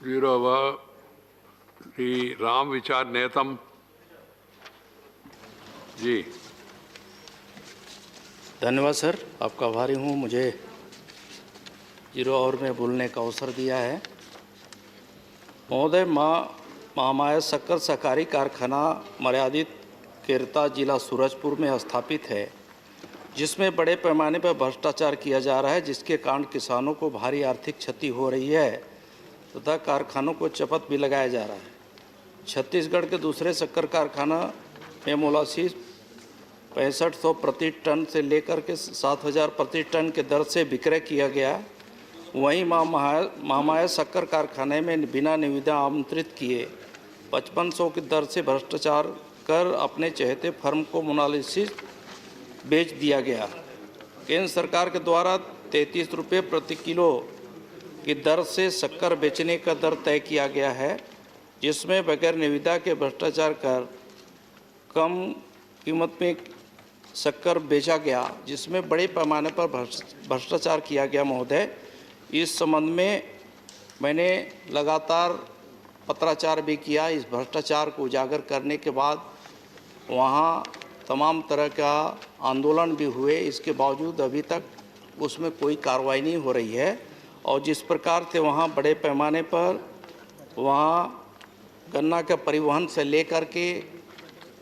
0 श्री राम विचार नेतम जी। धन्यवाद सर, आपका आभारी हूँ मुझे 0 आवर में बोलने का अवसर दिया है। महोदय, महामाया शक्कर सहकारी कारखाना मर्यादित केरता जिला सूरजपुर में स्थापित है, जिसमें बड़े पैमाने पर भ्रष्टाचार किया जा रहा है, जिसके कारण किसानों को भारी आर्थिक क्षति हो रही है तथा कारखानों को चपत भी लगाया जा रहा है। छत्तीसगढ़ के दूसरे शक्कर कारखाना में मोलासीस 6500 प्रति टन से लेकर के 7000 प्रति टन के दर से विक्रय किया गया। वहीं महामाया शक्कर कारखाने में बिना निविदा आमंत्रित किए 5500 की दर से भ्रष्टाचार कर अपने चहेते फर्म को मोलासीस बेच दिया गया। केंद्र सरकार के द्वारा 33 रुपये प्रति किलो की दर से शक्कर बेचने का दर तय किया गया है, जिसमें बगैर निविदा के भ्रष्टाचार कर कम कीमत में शक्कर बेचा गया, जिसमें बड़े पैमाने पर भ्रष्टाचार किया गया। महोदय, इस संबंध में मैंने लगातार पत्राचार भी किया। इस भ्रष्टाचार को उजागर करने के बाद वहाँ तमाम तरह का आंदोलन भी हुए, इसके बावजूद अभी तक उसमें कोई कार्रवाई नहीं हो रही है। और जिस प्रकार से वहाँ बड़े पैमाने पर वहाँ गन्ना का परिवहन से लेकर के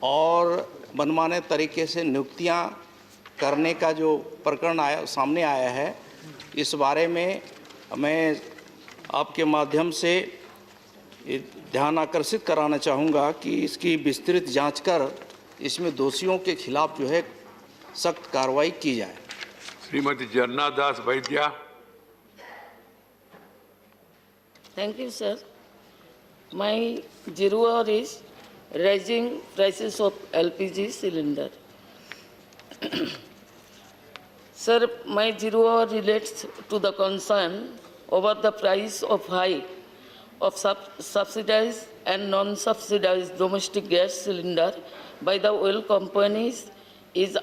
और मनमाने तरीके से नियुक्तियाँ करने का जो प्रकरण सामने आया है, इस बारे में मैं आपके माध्यम से ध्यान आकर्षित कराना चाहूँगा कि इसकी विस्तृत जांच कर इसमें दोषियों के खिलाफ जो है सख्त कार्रवाई की जाए। श्रीमती जर्ना दास वैद्या। Thank you, sir. My 0 hour is rising prices of LPG cylinder. Sir, my 0 hour relates to the concern over the price of hike of subsidized and non-subsidized domestic gas cylinder by the oil companies is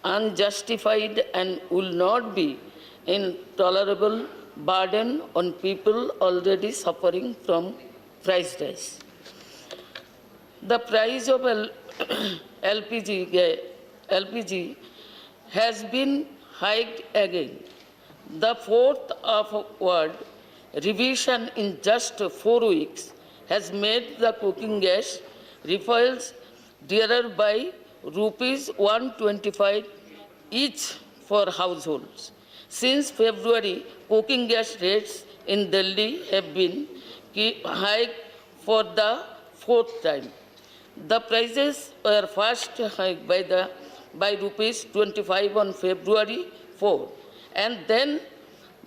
unjustified and will not be intolerable burden on people already suffering from price rise. The price of LPG has been hiked again. The fourth upward revision in just 4 weeks has made the cooking gas refills dearer by rupees 125 each for households. Since February, cooking gas rates in Delhi have been hiked for the 4th time. The prices were first hiked by rupees 25 on February 4 and then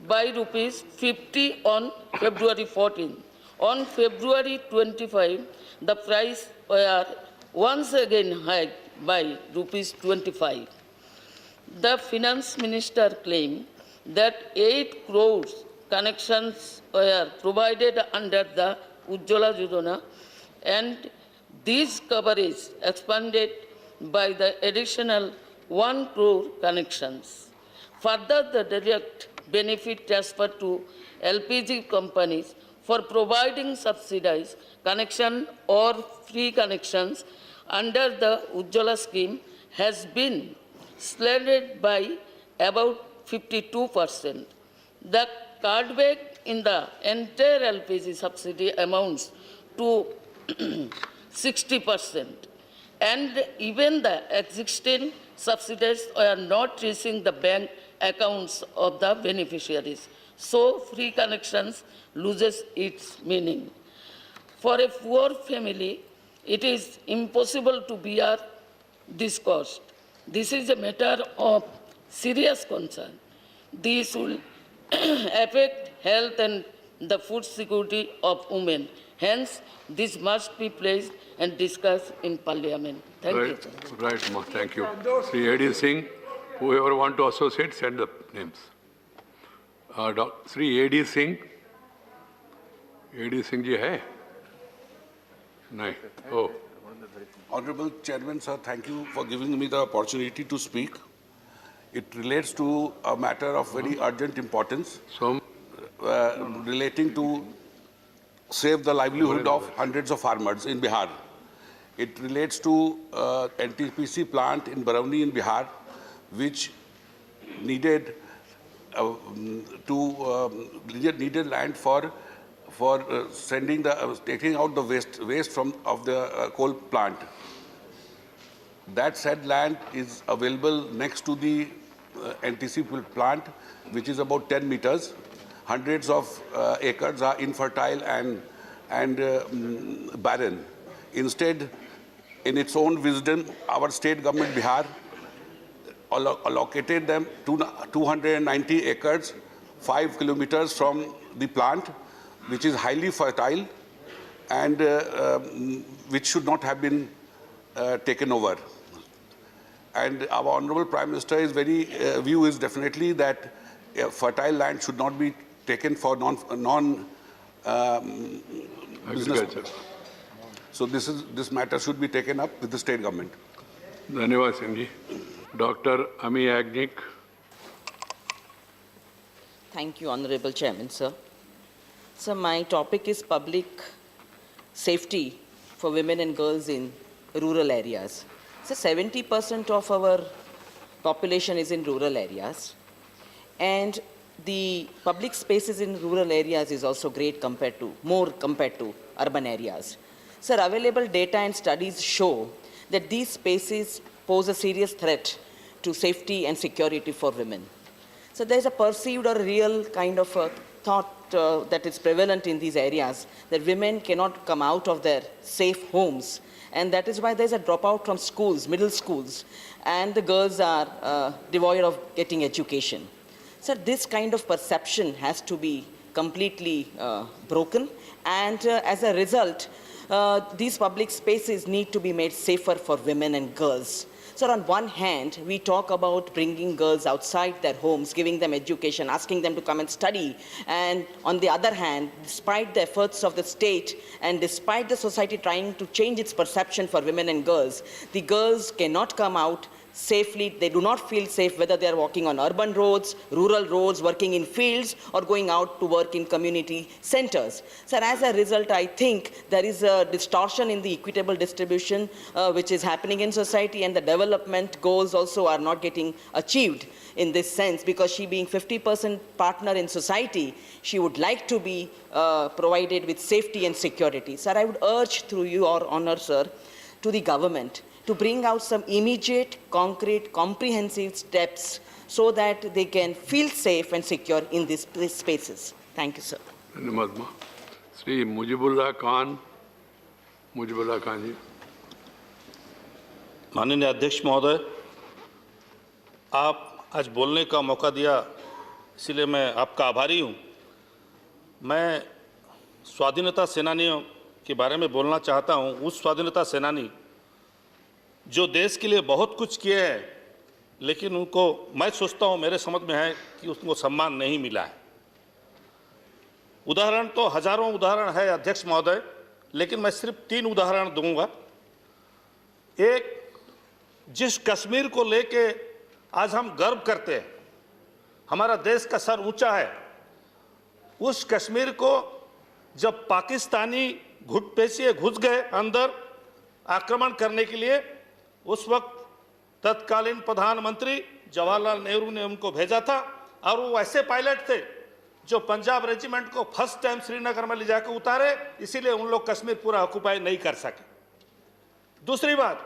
by rupees 50 on February 14. On February 25, the price were once again hiked by rupees 25. The finance minister claimed that 8 crores connections were provided under the Ujjwala Yojana, and this coverage expanded by the additional 1 crore connections. Further, the direct benefit transferred to LPG companies for providing subsidized connection or free connections under the Ujjwala scheme has been slanted by about 52%. The cardback in the entire LPG subsidy amounts to 60%, and even the existing subsidies are not reaching the bank accounts of the beneficiaries. So free connections loses its meaning. For a poor family, it is impossible to bear this cost. This is a matter of serious concern. This will affect health and the food security of women. Hence, this must be placed and discussed in Parliament. Thank you, sir. Right, Ma, thank you. Sri A.D. Singh, whoever want to associate, send the names. Sri A.D. Singh. A.D. Singh ji hai? No. Oh. Honorable Chairman, sir, thank you for giving me the opportunity to speak. It relates to a matter of very urgent importance So, relating to save the livelihood of hundreds of farmers in Bihar. It relates to NTPC plant in Barauni in Bihar, which needed needed land for sending taking out the waste from of the coal plant. That said land is available next to the NTC plant, which is about 10 meters. Hundreds of acres are infertile and barren. Instead, in its own wisdom, our state government Bihar allocated them 290 acres, 5 kilometers from the plant, which is highly fertile and which should not have been taken over. And our Honorable Prime Minister is view is definitely that fertile land should not be taken for Agriculture. So this matter should be taken up with the state government. धन्यवाद Singh ji. Dr. Ami Yagnik. Thank you, Honorable Chairman, sir. So my topic is public safety for women and girls in rural areas. So 70% of our population is in rural areas, and the public spaces in rural areas is also more compared to urban areas. Sir, available data and studies show that these spaces pose a serious threat to safety and security for women. So there's a perceived or real kind of a thought that is prevalent in these areas that women cannot come out of their safe homes, and that is why there's a dropout from schools, middle schools, and the girls are devoid of getting education. So this kind of perception has to be completely broken, and as a result, these public spaces need to be made safer for women and girls. So on one hand, we talk about bringing girls outside their homes, giving them education, asking them to come and study. And on the other hand, despite the efforts of the state and despite the society trying to change its perception for women and girls, the girls cannot come out safely. They do not feel safe whether they are walking on urban roads, rural roads, working in fields, or going out to work in community centers. So as a result, I think there is a distortion in the equitable distribution which is happening in society, and the development goals also are not getting achieved in this sense, because she being 50% partner in society, she would like to be provided with safety and security. Sir, I would urge through your honor, sir, to the government to bring out some immediate, concrete, comprehensive steps so that they can feel safe and secure in these spaces. Thank you, sir. धन्यवाद. श्री मुजीबुल्लाह खान जी. माननीय अध्यक्ष महोदय, आप आज बोलने का मौका दिया, इसलिए मैं आपका आभारी हूँ. मैं स्वाधीनता सेनानियों के बारे में बोलना चाहता हूँ. उस स्वाधीनता सेनानी जो देश के लिए बहुत कुछ किए हैं, लेकिन उनको, मैं सोचता हूँ, मेरे समझ में है कि उनको सम्मान नहीं मिला है. उदाहरण तो हजारों उदाहरण है अध्यक्ष महोदय, लेकिन मैं सिर्फ 3 उदाहरण दूंगा. एक, जिस कश्मीर को लेके आज हम गर्व करते हैं, हमारा देश का सर ऊंचा है, उस कश्मीर को जब पाकिस्तानी घुसपैठिए घुस गए अंदर आक्रमण करने के लिए, उस वक्त तत्कालीन प्रधानमंत्री जवाहरलाल नेहरू ने उनको भेजा था, और वो ऐसे पायलट थे जो पंजाब रेजिमेंट को फर्स्ट टाइम श्रीनगर में ले जाकर उतारे, इसीलिए उन लोग कश्मीर पूरा ऑक्युपाई नहीं कर सके. दूसरी बात,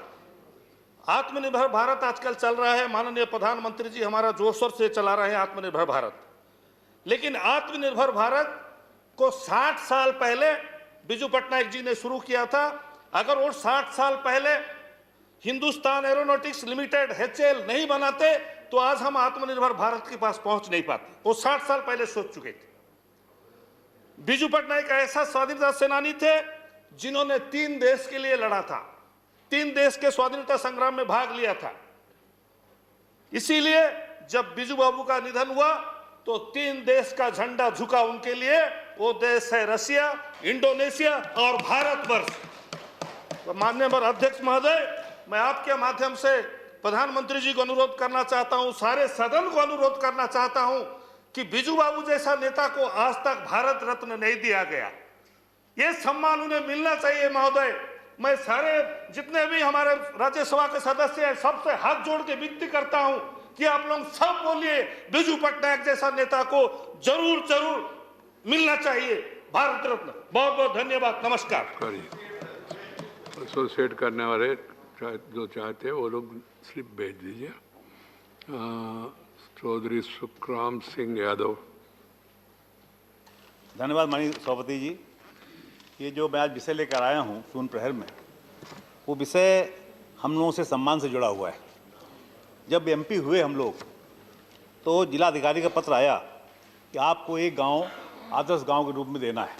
आत्मनिर्भर भारत आजकल चल रहा है. माननीय प्रधानमंत्री जी हमारा जोर शोर से चला रहे हैं आत्मनिर्भर भारत, लेकिन आत्मनिर्भर भारत को 60 साल पहले बिजू पटनायक जी ने शुरू किया था. अगर वो 60 साल पहले हिंदुस्तान एरोनॉटिक्स लिमिटेड HAL नहीं बनाते तो आज हम आत्मनिर्भर भारत के पास पहुंच नहीं पाते. वो 60 साल पहले सोच चुके थे. बिजू पटनायक ऐसा स्वाधीनता सेनानी थे जिन्होंने 3 देश के लिए लड़ा था, 3 देश के स्वाधीनता संग्राम में भाग लिया था. इसीलिए जब बिजू बाबू का निधन हुआ तो 3 देश का झंडा झुका उनके लिए. वो देश है रशिया, इंडोनेशिया और भारतवर्ष. तो माननीय अध्यक्ष महोदय, मैं आपके माध्यम से प्रधानमंत्री जी को अनुरोध करना चाहता हूं, सारे सदन को अनुरोध करना चाहता हूं कि बिजू बाबू जैसा नेता को आज तक भारत रत्न नहीं दिया गया. ये सम्मान उन्हें मिलना चाहिए महोदय। मैं सारे जितने भी हमारे राज्यसभा के सदस्य हैं सबसे हाथ जोड़ के विनती करता हूं कि आप लोग सब बोलिए बिजू पटनायक जैसा नेता को जरूर जरूर मिलना चाहिए भारत रत्न। बहुत बहुत धन्यवाद, नमस्कार। करिए एसोसिएट करने वाले जो चाहते हैं वो लोग स्लिप भेज दीजिए। चौधरी सुखराम सिंह यादव। धन्यवाद माननीय सभापति जी। ये जो मैं आज विषय लेकर आया हूँ शून्य प्रहर में, वो विषय हम लोगों से सम्मान से जुड़ा हुआ है। जब एमपी हुए हम लोग तो जिलाधिकारी का पत्र आया कि आपको एक गांव आदर्श गांव के रूप में देना है।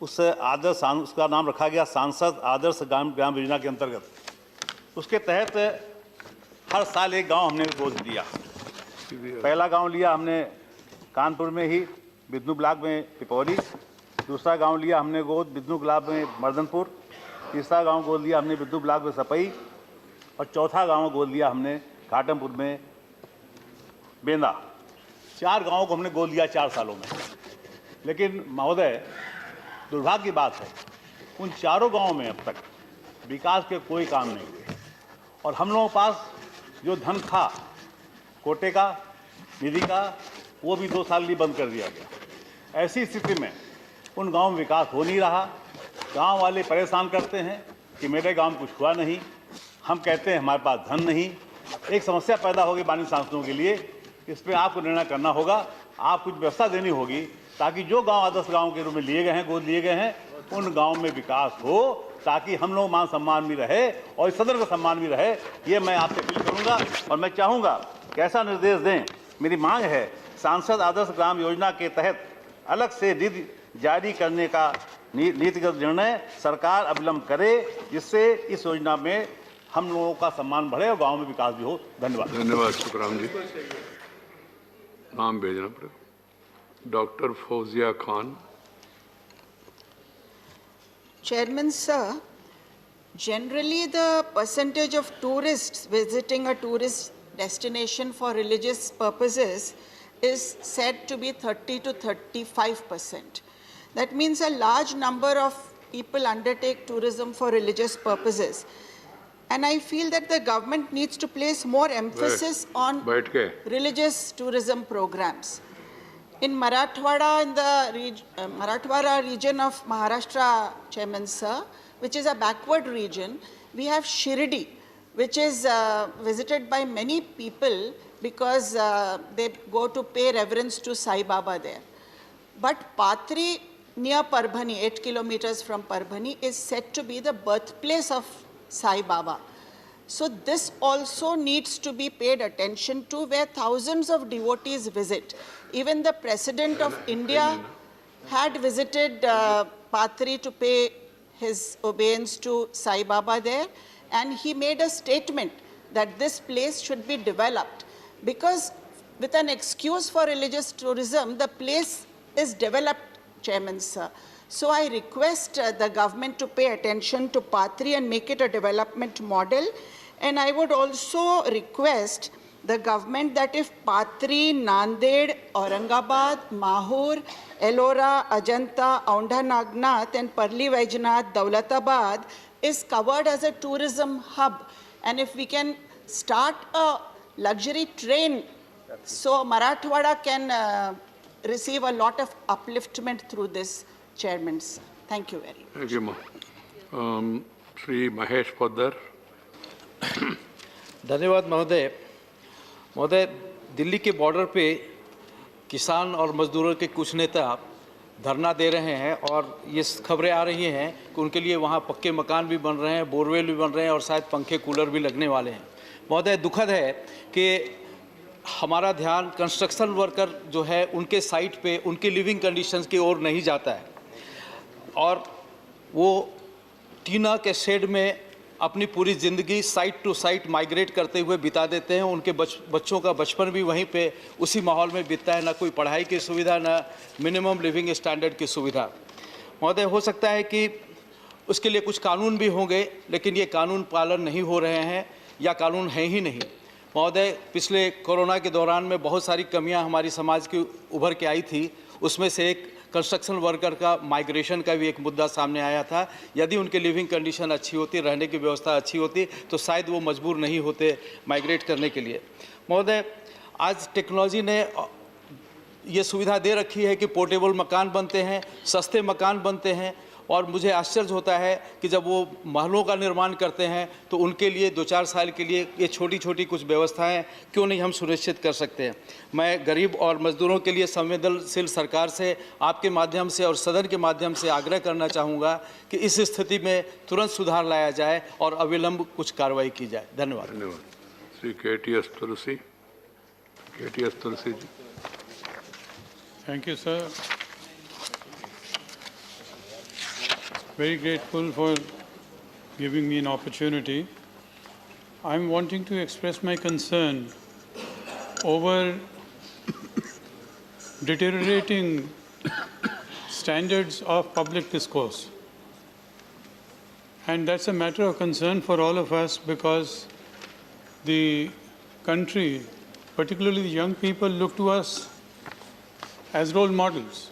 उस आदर्श उसका नाम रखा गया सांसद आदर्श ग्राम योजना के अंतर्गत। उसके तहत हर साल एक गांव हमने गोद लिया। पहला गांव लिया हमने कानपुर में ही बिजनू ब्लॉक में पिपौली, दूसरा गांव लिया हमने गोद बिजनू ब्लॉक में मर्दनपुर, तीसरा गांव गोद लिया हमने बिजनू ब्लॉक में सपई और चौथा गांव गोद लिया हमने घाटमपुर में बेंदा। 4 गांवों को हमने गोद लिया 4 सालों में। लेकिन महोदय दुर्भाग्य की बात है उन चारों गांवों में अब तक विकास के कोई काम नहीं हुए और हम लोगों के पास जो धन था कोटे का निधि का वो भी 2 साल लिए बंद कर दिया गया। ऐसी स्थिति में उन गांव में विकास हो नहीं रहा। गांव वाले परेशान करते हैं कि मेरे गांव में कुछ हुआ नहीं, हम कहते हैं हमारे पास धन नहीं। एक समस्या पैदा होगी माननीय सांसदों के लिए, इस पर आपको निर्णय करना होगा। आप कुछ व्यवस्था देनी होगी ताकि जो गांव आदर्श गांव के रूप में लिए गए हैं गोद लिए गए हैं उन गाँव में विकास हो, ताकि हम लोग मान सम्मान भी रहे और इस सदन का सम्मान भी रहे। ये मैं आपसे अपील करूंगा और मैं चाहूँगा कि ऐसा निर्देश दें। मेरी मांग है सांसद आदर्श ग्राम योजना के तहत अलग से निधि जारी करने का नीतिगत निर्णय सरकार अविलंब करे, जिससे इस योजना में हम लोगों का सम्मान बढ़े और गांव में विकास भी हो। धन्यवाद। धन्यवाद सुखराम जी। नाम भेजना पड़ेगा। Doctor Fauzia Khan. Chairman sir, generally the percentage of tourists visiting a tourist destination for religious purposes is said to be 30 to 35%. That means a large number of people undertake tourism for religious purposes. And I feel that the government needs to place more emphasis on बैठ के religious tourism programs. In Marathwada, in the Marathwada region of Maharashtra, Chairman sir, which is a backward region, we have Shirdi, which is visited by many people because they go to pay reverence to Sai Baba there. But Patri near Parbhani, 8 kilometers from Parbhani, is said to be the birthplace of Sai Baba. So this also needs to be paid attention to, where thousands of devotees visit. Even the President of India had visited Patri to pay his obeisance to Sai Baba there, and he made a statement that this place should be developed, because with an excuse for religious tourism, the place is developed, Chairman sir. So I request the government to pay attention to Patri and make it a development model. And I would also request the government that if Patri, Nanded, Aurangabad, Mahur, Ellora, Ajanta, Aundha Nagnath and Parli Vaijnath, Daulatabad is covered as a tourism hub, and if we can start a luxury train, so Marathwada can receive a lot of upliftment through this, Chairman sir. Thank you very much. Thank you, ma. Shri Mahesh Poddar. धन्यवाद महोदय। महोदय, दिल्ली के border पे किसान और मजदूरों के कुछ नेता धरना दे रहे हैं और ये खबरें आ रही हैं कि उनके लिए वहाँ पक्के मकान भी बन रहे हैं, बोरवेल भी बन रहे हैं और शायद पंखे कूलर भी लगने वाले हैं। महोदय, दुखद है कि हमारा ध्यान कंस्ट्रक्शन वर्कर जो है उनके साइट पे उनकी लिविंग कंडीशंस की ओर नहीं जाता है और वो टीना के शेड में अपनी पूरी ज़िंदगी साइट टू साइट माइग्रेट करते हुए बिता देते हैं। उनके बच्चों का बचपन भी वहीं पे उसी माहौल में बीतता है, ना कोई पढ़ाई की सुविधा, ना मिनिमम लिविंग स्टैंडर्ड की सुविधा। महोदय, हो सकता है कि उसके लिए कुछ कानून भी होंगे, लेकिन ये कानून पालन नहीं हो रहे हैं या कानून हैं ही नहीं। महोदय, पिछले कोरोना के दौरान में बहुत सारी कमियां हमारी समाज की उभर के आई थी उसमें से एक कंस्ट्रक्शन वर्कर का माइग्रेशन का भी एक मुद्दा सामने आया था। यदि उनके लिविंग कंडीशन अच्छी होती, रहने की व्यवस्था अच्छी होती, तो शायद वो मजबूर नहीं होते माइग्रेट करने के लिए। महोदय, आज टेक्नोलॉजी ने ये सुविधा दे रखी है कि पोर्टेबल मकान बनते हैं, सस्ते मकान बनते हैं, और मुझे आश्चर्य होता है कि जब वो महलों का निर्माण करते हैं तो उनके लिए 2-4 साल के लिए ये छोटी छोटी कुछ व्यवस्थाएं क्यों नहीं हम सुनिश्चित कर सकते हैं। मैं गरीब और मजदूरों के लिए संवेदनशील सरकार से, आपके माध्यम से और सदन के माध्यम से आग्रह करना चाहूँगा कि इस स्थिति में तुरंत सुधार लाया जाए और अविलंब कुछ कार्रवाई की जाए। धन्यवाद। धन्यवाद। Shri KTS Tulsi ji. Thank you, sir. Very grateful for giving me an opportunity. I'm wanting to express my concern over deteriorating standards of public discourse. And that's a matter of concern for all of us because the country, particularly the young people, look to us as role models.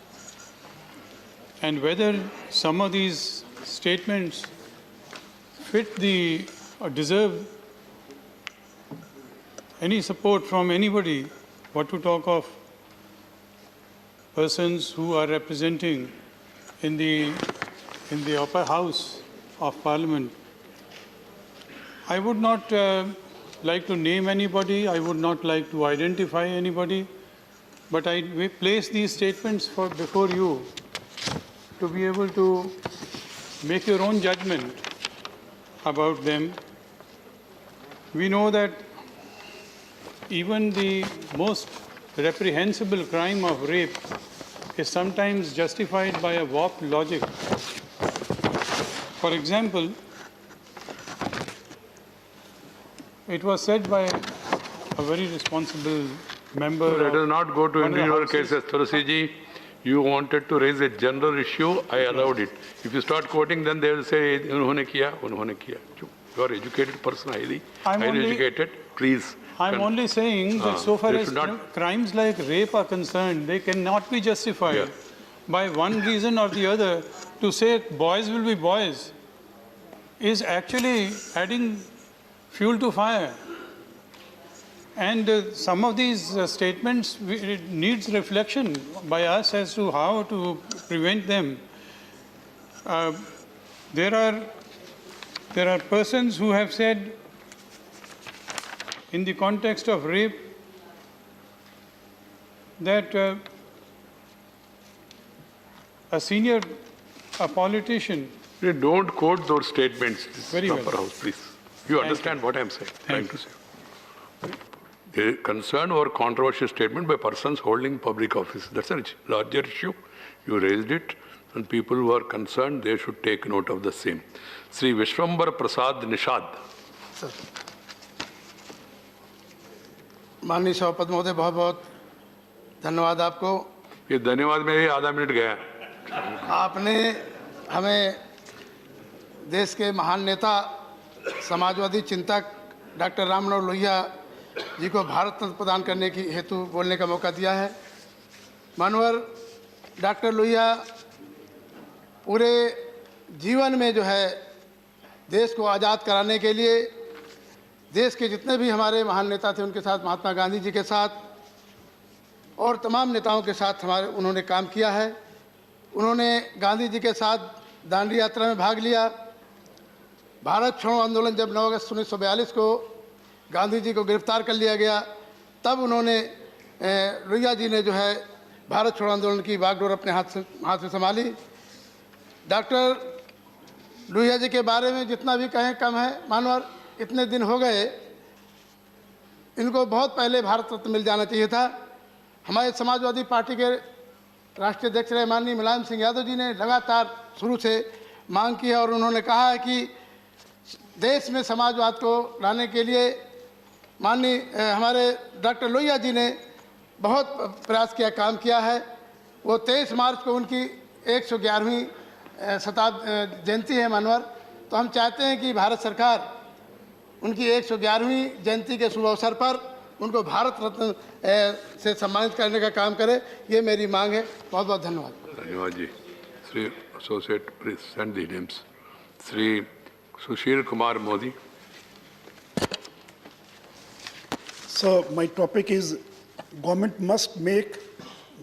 And whether some of these statements fit the or deserve any support from anybody, what to talk of persons who are representing in the upper house of Parliament. I would not like to name anybody, I would not like to identify anybody, but I will place these statements before you to be able to make your own judgment about them. We know that even the most reprehensible crime of rape is sometimes justified by a warped logic. For example, it was said by a very responsible member. Let us not go to individual cases. Tulsi ji, you wanted to raise a general issue, I allowed it. If you start quoting, then they will say, unhone kiya. You are educated person, highly educated, please. I'm only saying that so far as crimes like rape are concerned, they cannot be justified by one reason or the other. To say boys will be boys is actually adding fuel to fire. And some of these statements, it needs reflection by us as to how to prevent them. There are persons who have said, in the context of rape, that a politician. Don't quote those statements. Very well. House, please. You understand what I am saying? Thank you. A concern or controversial statement by persons holding public office. That's a larger issue. You raised it, and people who are concerned, they should take note of the same. Sri Vishwambar Prasad Nishad. Sir. माननीय सभापति महोदय, बहुत बहुत धन्यवाद आपको। ये धन्यवाद में ही आधा मिनट गया। आपने हमें देश के महान नेता, समाजवादी चिंतक डॉक्टर राम मनोहर लोहिया जी को भारत रत्न प्रदान करने की हेतु बोलने का मौका दिया है। मानवर डॉक्टर लोहिया पूरे जीवन में जो है देश को आज़ाद कराने के लिए देश के जितने भी हमारे महान नेता थे उनके साथ, महात्मा गांधी जी के साथ और तमाम नेताओं के साथ उन्होंने काम किया है। उन्होंने गांधी जी के साथ दांडी यात्रा में भाग लिया। भारत छोड़ो आंदोलन जब 9 अगस्त 1942 को गांधी जी को गिरफ्तार कर लिया गया, तब उन्होंने लोहिया जी ने जो है भारत छोड़ो आंदोलन की बागडोर अपने हाथ से संभाली। डॉक्टर लोहिया जी के बारे में जितना भी कहें कम है। मानवर इतने दिन हो गए, इनको बहुत पहले भारत रत्न मिल जाना चाहिए था। हमारे समाजवादी पार्टी के राष्ट्रीय अध्यक्ष रहे माननीय मुलायम सिंह यादव जी ने लगातार शुरू से मांग की है और उन्होंने कहा है कि देश में समाजवाद को लाने के लिए माननीय हमारे डॉक्टर लोहिया जी ने बहुत प्रयास किया, काम किया है। वो 23 मार्च को उनकी 111वीं जयंती है मानवर, तो हम चाहते हैं कि भारत सरकार उनकी 111वीं जयंती के शुभ अवसर पर उनको भारत रत्न से सम्मानित करने का काम करे, ये मेरी मांग है। बहुत बहुत धन्यवाद। धन्यवाद जी। Shri associate please send the names. Shri Sushil Kumar Modi. So my topic is government must make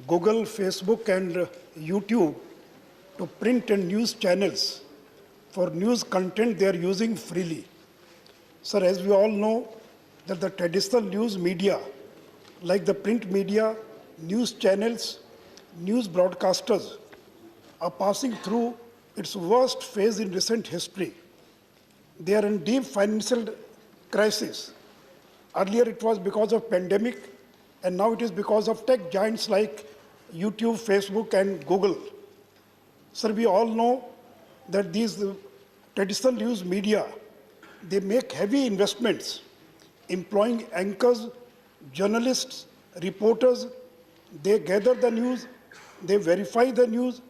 Google, Facebook and YouTube to print and news channels for news content they are using freely. Sir, as we all know that the traditional news media like the print media, news channels, news broadcasters are passing through its worst phase in recent history. They are in deep financial crisis. Earlier it was because of pandemic, and now it is because of tech giants like YouTube, Facebook, and Google. Sir, we all know that these traditional news media, they make heavy investments, employing anchors, journalists, reporters. They gather the news, they verify the news,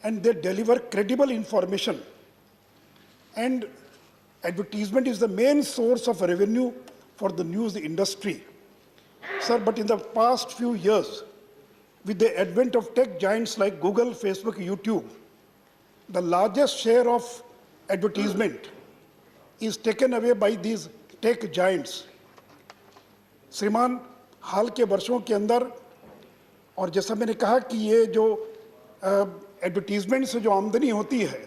and they deliver credible information. And advertisement is the main source of revenue for the news industry. Sir, but in the past few years, with the advent of tech giants like Google, Facebook, YouTube, the largest share of advertisement is taken away by these tech giants. श्रीमान, हाल के वर्षों के अंदर, और जैसा मैंने कहा कि ये जो एडवर्टीजमेंट से जो आमदनी होती है,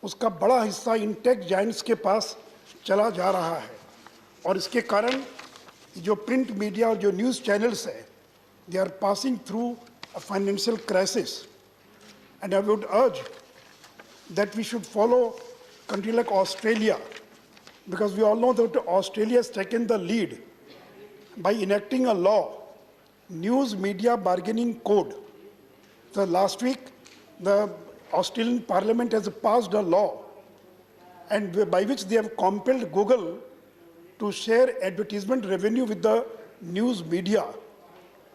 उसका बड़ा हिस्सा इन टेक जाइंट्स के पास चला जा रहा है, और इसके कारण जो प्रिंट मीडिया और जो न्यूज़ चैनल्स है, they are passing through a financial crisis. And I would urge that we should follow a country like Australia, because we all know that Australia has taken the lead by enacting a law, News Media Bargaining Code. So last week, the Australian Parliament has passed a law, and by which they have compelled Google to share advertisement revenue with the news media.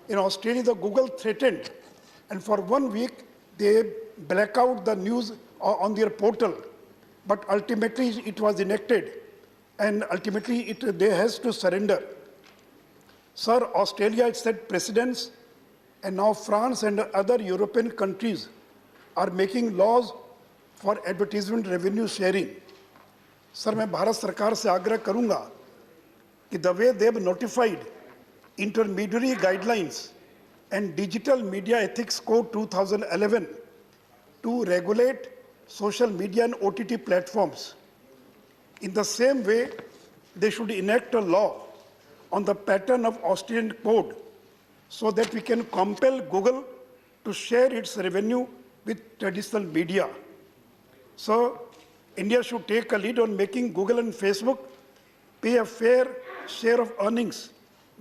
In Australia, the Google threatened, and for 1 week, they black out the news on their portal. But ultimately, it was enacted, and ultimately, they has to surrender. Sir, Australia has set precedents, and now France and other European countries are making laws for advertisement revenue sharing. Sir, मैं भारत सरकार से आग्रह करूंगा कि the way they have notified intermediary guidelines and Digital Media Ethics Code 2011 to regulate social media and OTT platforms. In the same way, they should enact a law on the pattern of Australian code so that we can compel Google to share its revenue with traditional media. So, India should take a lead on making Google and Facebook pay a fair share of earnings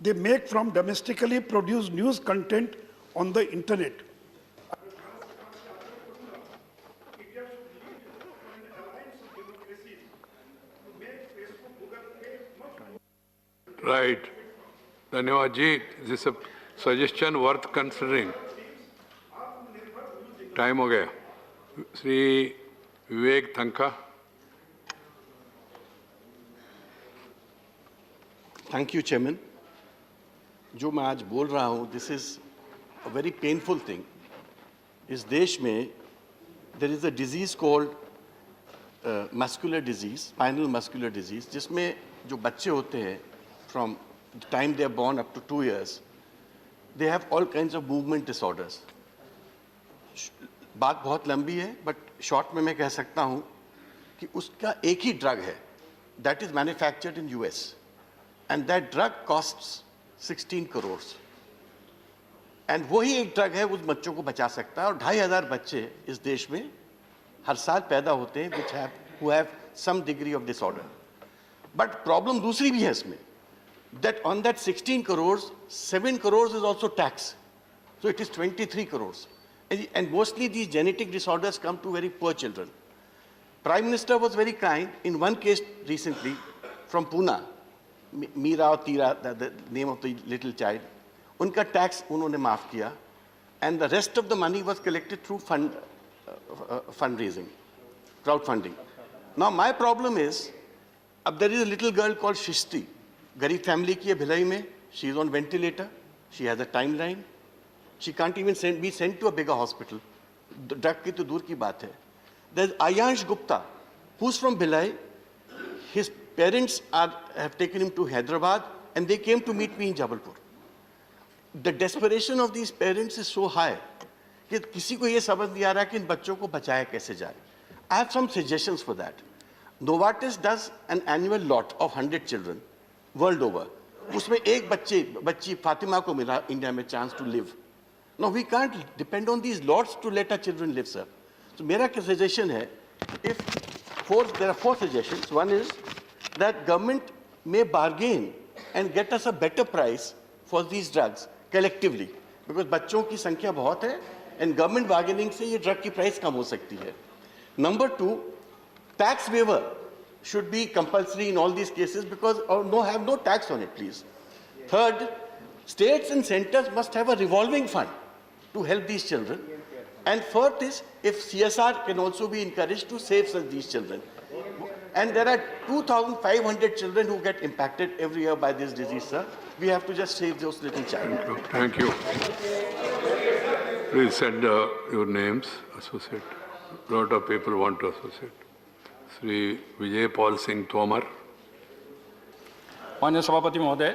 they make from domestically produced news content on the internet. Right. Dhanyawad ji. This is a suggestion worth considering. Time ho gaya. Shri Vivek Thanka. Thank you chairman. जो मैं आज बोल रहा हूँ, this is a very painful thing. इस देश में there is a disease called muscular disease, spinal muscular disease, जिसमें जो बच्चे होते हैं from the time they are born up to 2 years, they have all kinds of movement disorders. बात बहुत लंबी है, बट शॉर्ट में मैं कह सकता हूँ कि उसका एक ही ड्रग है, that is manufactured in US, and that drug costs 16 crores. And वही एक ड्रग है उस बच्चों को बचा सकता है, और 2500 बच्चे इस देश में हर साल पैदा होते हैं who have some degree of disorder. But problem दूसरी भी है इसमें, that on that 16 crores, 7 crores is also tax. So it is 23 crores. And mostly these genetic disorders come to very poor children. Prime Minister was very kind in one case recently from Pune. Meera और तीरा, the name of the little child, उनका tax उन्होंने माफ़ किया, and the rest of the money was collected through fundraising, crowdfunding. Now my problem is, अब there is a little girl called Shishti, गरीब family की है भिलाई में, She's on ventilator. She has a timeline. She can't even be sent to a bigger hospital. Drug ki to dur ki baat hai. There's Ayansh Gupta, who's from Bhilai. His parents have taken him to Hyderabad, and they came to meet me in Jabalpur. The desperation of these parents is so high कि किसी को ये समझ नहीं आ रहा कि इन बच्चों को बचाया कैसे जाए. I have some suggestions for that. Novartis does an annual lot of 100 children world over. उसमें एक बच्ची फातिमा को मिला इंडिया में chance to live. No, we can't depend on these lots to let our children live, sir. So मेरा क्या suggestion है? There are 4 suggestions. One is that government may bargain and get us a better price for these drugs collectively, because बच्चों की संख्या बहुत है and government bargaining से ये drug की price कम हो सकती है. Number 2, tax waiver should be compulsory in all these cases because have no tax on it, please. Third, states and centers must have a revolving fund to help these children. And fourth is, if CSR can also be encouraged to save these children. And there are 2,500 children who get impacted every year by this disease, sir. We have to just save those little children. Thank you. Please send your names, associate. A lot of people want to associate. Sri Vijay Paul Singh Tomar. माननीय सभापति महोदय,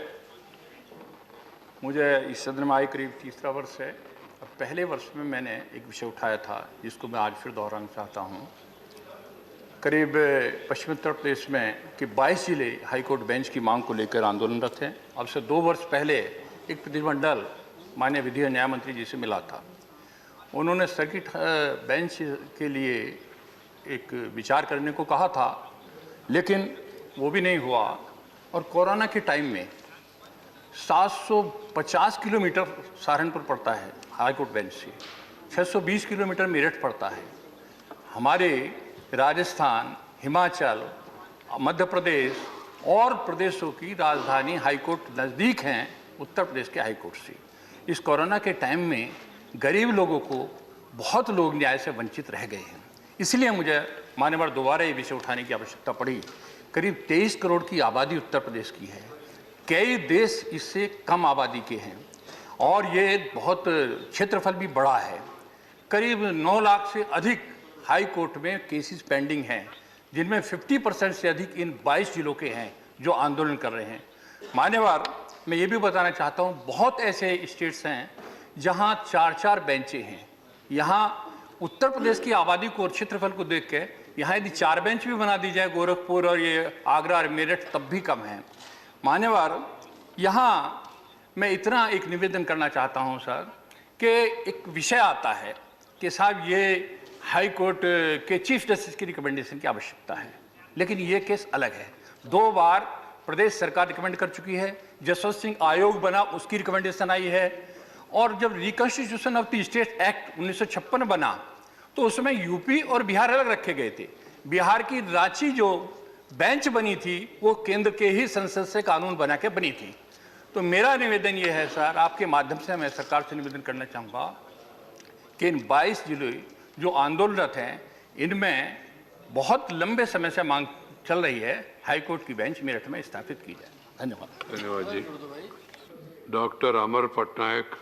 मुझे इस सदन में आए करीब तीसरा वर्ष है. अब पहले वर्ष में मैंने एक विषय उठाया था जिसको मैं आज फिर दोहराना चाहता हूँ. करीब पश्चिमी उत्तर प्रदेश में कि 22 जिले हाईकोर्ट बेंच की मांग को लेकर आंदोलनरत हैं. अब से 2 वर्ष पहले एक प्रतिनिधिमंडल माननीय विधि और न्याय मंत्री जी से मिला था. उन्होंने सर्किट बेंच के लिए एक विचार करने को कहा था, लेकिन वो भी नहीं हुआ. और कोरोना के टाइम में 750 किलोमीटर सहारनपुर पड़ता है हाईकोर्ट बेंच से, 620 किलोमीटर मेरठ पड़ता है. हमारे राजस्थान, हिमाचल, मध्य प्रदेश और प्रदेशों की राजधानी हाईकोर्ट नज़दीक हैं उत्तर प्रदेश के हाईकोर्ट से. इस कोरोना के टाइम में गरीब लोगों को बहुत लोग न्याय से वंचित रह गए हैं. इसलिए मुझे मान्यवर दोबारा ये विषय उठाने की आवश्यकता पड़ी. करीब 23 करोड़ की आबादी उत्तर प्रदेश की है. कई देश इससे कम आबादी के हैं और ये बहुत क्षेत्रफल भी बड़ा है. करीब 9 लाख से अधिक हाई कोर्ट में केसेस पेंडिंग हैं, जिनमें 50% से अधिक इन 22 जिलों के हैं जो आंदोलन कर रहे हैं. मान्यवर, मैं ये भी बताना चाहता हूँ, बहुत ऐसे स्टेट्स हैं जहाँ 4-4 बेंचें हैं. यहाँ उत्तर प्रदेश की आबादी को और क्षेत्रफल को देख के यहाँ यदि 4 बेंच भी बना दी जाए, गोरखपुर और ये आगरा और मेरठ, तब भी कम है. मान्यवर, यहाँ मैं इतना एक निवेदन करना चाहता हूँ सर कि एक विषय आता है कि साहब ये हाई कोर्ट के चीफ जस्टिस की रिकमेंडेशन की आवश्यकता है, लेकिन ये केस अलग है. 2 बार प्रदेश सरकार रिकमेंड कर चुकी है, जसवंत सिंह आयोग बना, उसकी रिकमेंडेशन आई है. और जब reconstitution of the state act 1956 बना तो उसमें यूपी और बिहार अलग रखे गए थे. बिहार की रांची जो बेंच बनी थी वो केंद्र के ही संसद से कानून बना के बनी थी. तो मेरा निवेदन ये है सर, आपके माध्यम से मैं सरकार से निवेदन करना चाहूँगा कि इन 22 जिले जो आंदोलनरत हैं, इनमें बहुत लंबे समय से मांग चल रही है हाईकोर्ट की बेंच मेरठ में स्थापित की जाए. धन्यवाद. धन्यवाद जी. Doctor Amar Patnaik.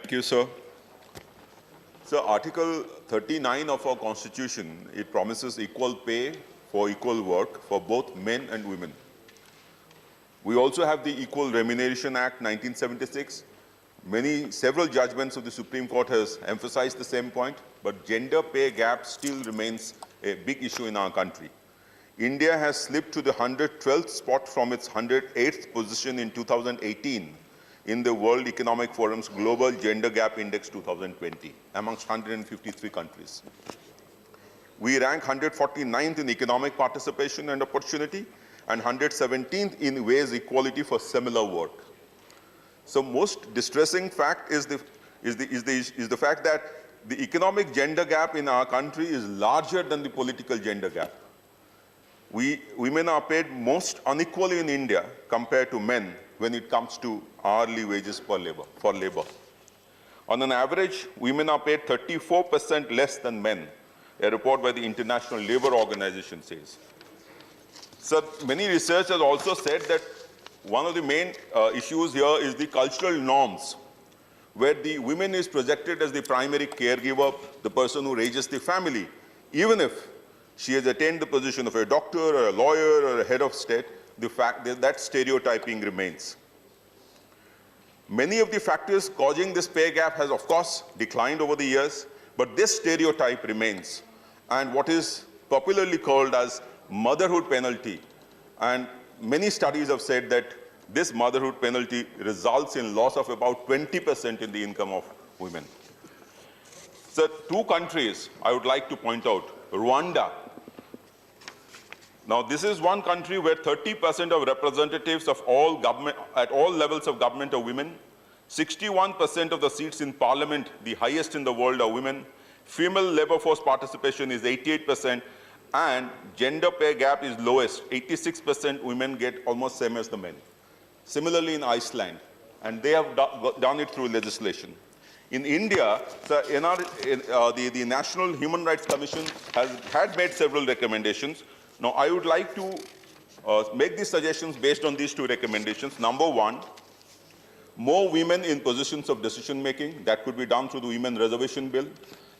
Thank you, sir. So, Article 39 of our Constitution, it promises equal pay for equal work for both men and women. We also have the Equal Remuneration Act 1976. Several judgments of the Supreme Court has emphasized the same point, but gender pay gap still remains a big issue in our country. India has slipped to the 112th spot from its 108th position in 2018 in the World Economic Forum's Global Gender Gap Index 2020 amongst 153 countries. We rank 149th in economic participation and opportunity and 117th in wage equality for similar work. So most distressing fact is the fact that the economic gender gap in our country is larger than the political gender gap. Women are paid most unequally in India compared to men when it comes to hourly wages for labor. On an average, women are paid 34% less than men, a report by the International Labour Organization says. So many researchers also said that one of the main issues here is the cultural norms, where the woman is projected as the primary caregiver, the person who raises the family, even if she has attained the position of a doctor or a lawyer or a head of state. The fact that stereotyping remains. Many of the factors causing this pay gap has, of course, declined over the years, but this stereotype remains. And what is popularly called as motherhood penalty, and many studies have said that this motherhood penalty results in loss of about 20% in the income of women. So 2 countries I would like to point out. Rwanda. Now, this is one country where 30% of representatives of all government, at all levels of government, are women. 61% of the seats in parliament, the highest in the world, are women. Female labor force participation is 88%, and gender pay gap is lowest. 86% women get almost same as the men. Similarly in Iceland, and they have done it through legislation. In India, the National Human Rights Commission had made several recommendations. Now, I would like to make these suggestions based on these 2 recommendations. Number 1, more women in positions of decision making. That could be done through the Women Reservation Bill.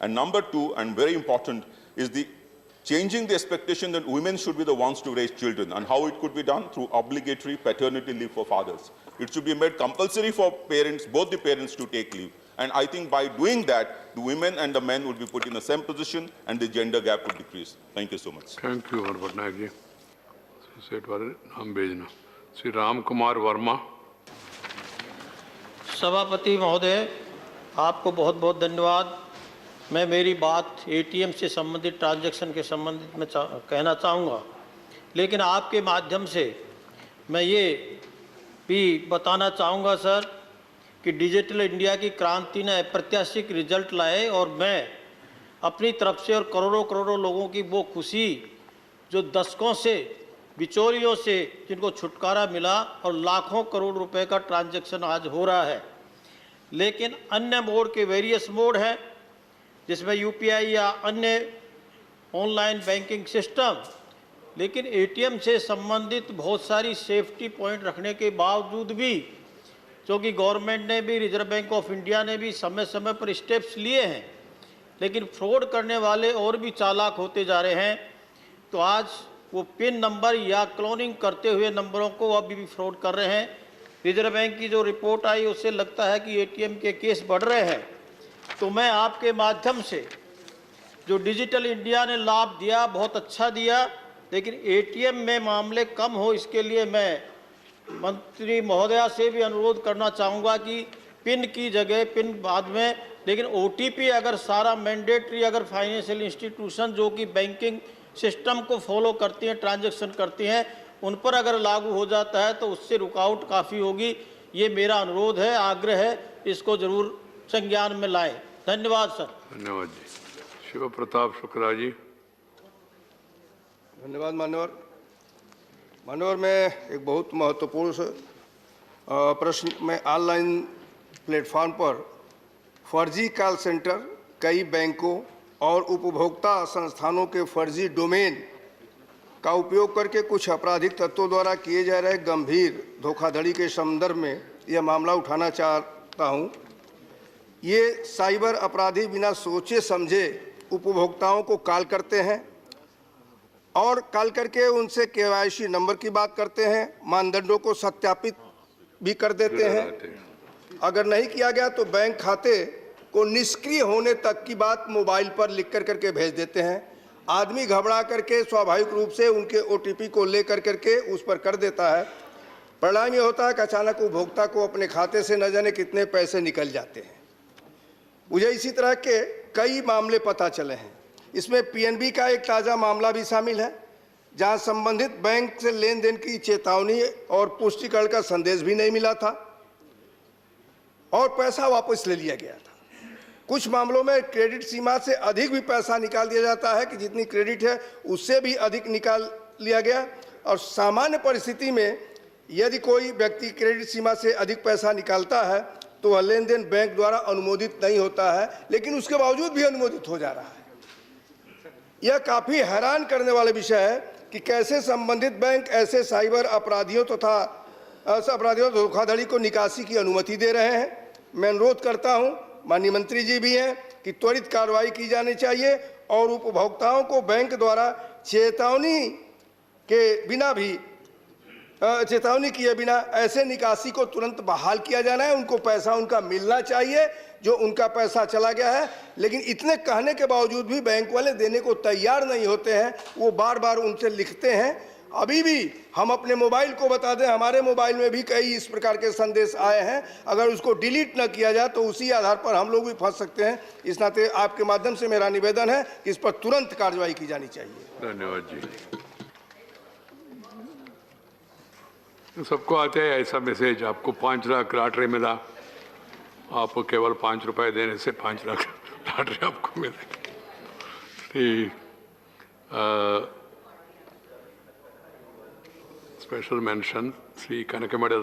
And number 2, and very important, is the changing the expectation that women should be the ones to raise children, and how it could be done through obligatory paternity leave for fathers. It should be made compulsory for parents, both the parents, to take leave. And I think by doing that, the women and the men would be put in the same position and the gender gap would decrease. Thank you so much. Thank you, Patnaik ji. नाम भेजना श्री राम कुमार वर्मा. सभापति महोदय, आपको बहुत बहुत धन्यवाद. मैं मेरी बात एटीएम से संबंधित ट्रांजैक्शन के संबंधित में कहना चाहूँगा, लेकिन आपके माध्यम से मैं ये भी बताना चाहूँगा सर कि डिजिटल इंडिया की क्रांति ने अप्रत्याशित रिजल्ट लाए, और मैं अपनी तरफ से और करोड़ों करोड़ों लोगों की वो खुशी जो दशकों से बिचौलियों से जिनको छुटकारा मिला, और लाखों करोड़ रुपए का ट्रांजैक्शन आज हो रहा है. लेकिन अन्य मोड के वेरियस मोड हैं जिसमें यूपीआई या अन्य ऑनलाइन बैंकिंग सिस्टम, लेकिन एटीएम से संबंधित बहुत सारी सेफ्टी पॉइंट रखने के बावजूद भी, क्योंकि गवर्नमेंट ने भी, रिजर्व बैंक ऑफ इंडिया ने भी समय समय पर स्टेप्स लिए हैं, लेकिन फ्रॉड करने वाले और भी चालाक होते जा रहे हैं. तो आज वो पिन नंबर या क्लोनिंग करते हुए नंबरों को अभी भी फ्रॉड कर रहे हैं. रिजर्व बैंक की जो रिपोर्ट आई उससे लगता है कि एटीएम के केस बढ़ रहे हैं. तो मैं आपके माध्यम से, जो डिजिटल इंडिया ने लाभ दिया बहुत अच्छा दिया, लेकिन एटीएम में मामले कम हो, इसके लिए मैं मंत्री महोदया से भी अनुरोध करना चाहूँगा कि पिन की जगह, पिन बाद में, लेकिन ओटीपी अगर सारा मैंडेटरी, अगर फाइनेंशियल इंस्टीट्यूशन जो कि बैंकिंग सिस्टम को फॉलो करती हैं, ट्रांजैक्शन करती हैं, उन पर अगर लागू हो जाता है तो उससे रुकावट काफ़ी होगी. ये मेरा अनुरोध है, आग्रह है, इसको जरूर संज्ञान में लाएं. धन्यवाद सर. धन्यवाद जी. शिव प्रताप शुक्ला जी. धन्यवाद मान्यवर. मान्यवर, मैं एक बहुत महत्वपूर्ण प्रश्न में ऑनलाइन प्लेटफॉर्म पर फर्जी कॉल सेंटर, कई बैंकों और उपभोक्ता संस्थानों के फर्जी डोमेन का उपयोग करके कुछ आपराधिक तत्वों द्वारा किए जा रहे गंभीर धोखाधड़ी के संदर्भ में यह मामला उठाना चाहता हूं. ये साइबर अपराधी बिना सोचे समझे उपभोक्ताओं को कॉल करते हैं और कॉल करके उनसे केवाईसी नंबर की बात करते हैं, मानदंडों को सत्यापित भी कर देते हैं. अगर नहीं किया गया तो बैंक खाते को निष्क्रिय होने तक की बात मोबाइल पर लिख करके भेज देते हैं. आदमी घबरा करके स्वाभाविक रूप से उनके ओटीपी को ले करके उस पर कर देता है. परिणाम ये होता है कि अचानक उपभोक्ता को अपने खाते से न जाने कितने पैसे निकल जाते हैं. मुझे इसी तरह के कई मामले पता चले हैं. इसमें पीएनबी का एक ताज़ा मामला भी शामिल है, जहां संबंधित बैंक से लेन देन की चेतावनी और पुष्टिकरण का संदेश भी नहीं मिला था और पैसा वापस ले लिया गया था. कुछ मामलों में क्रेडिट सीमा से अधिक भी पैसा निकाल दिया जाता है कि जितनी क्रेडिट है उससे भी अधिक निकाल लिया गया. और सामान्य परिस्थिति में यदि कोई व्यक्ति क्रेडिट सीमा से अधिक पैसा निकालता है तो वह लेन देन बैंक द्वारा अनुमोदित नहीं होता है, लेकिन उसके बावजूद भी अनुमोदित हो जा रहा है. यह काफ़ी हैरान करने वाला विषय है कि कैसे संबंधित बैंक ऐसे साइबर अपराधियों तथा अपराधियों धोखाधड़ी को निकासी की अनुमति दे रहे हैं। मैं अनुरोध करता हूं, माननीय मंत्री जी भी हैं, कि त्वरित कार्रवाई की जानी चाहिए और उपभोक्ताओं को बैंक द्वारा चेतावनी किए बिना ऐसे निकासी को तुरंत बहाल किया जाना है। उनको पैसा उनका मिलना चाहिए जो उनका पैसा चला गया है, लेकिन इतने कहने के बावजूद भी बैंक वाले देने को तैयार नहीं होते हैं। वो बार बार उनसे लिखते हैं। अभी भी हम अपने मोबाइल को बता दें, हमारे मोबाइल में भी कई इस प्रकार के संदेश आए हैं। अगर उसको डिलीट न किया जाए तो उसी आधार पर हम लोग भी फंस सकते हैं। इस नाते आपके माध्यम से मेरा निवेदन है कि इस पर तुरंत कार्रवाई की जानी चाहिए। धन्यवाद जी। सबको आते हैं ऐसा मैसेज, आपको 5 लाख लॉटरी मिला, आपको केवल 5 रुपए देने से 5 लाख लॉटरी आपको मिलेगी। ठीक, स्पेशल मेंशन श्री कनकमणि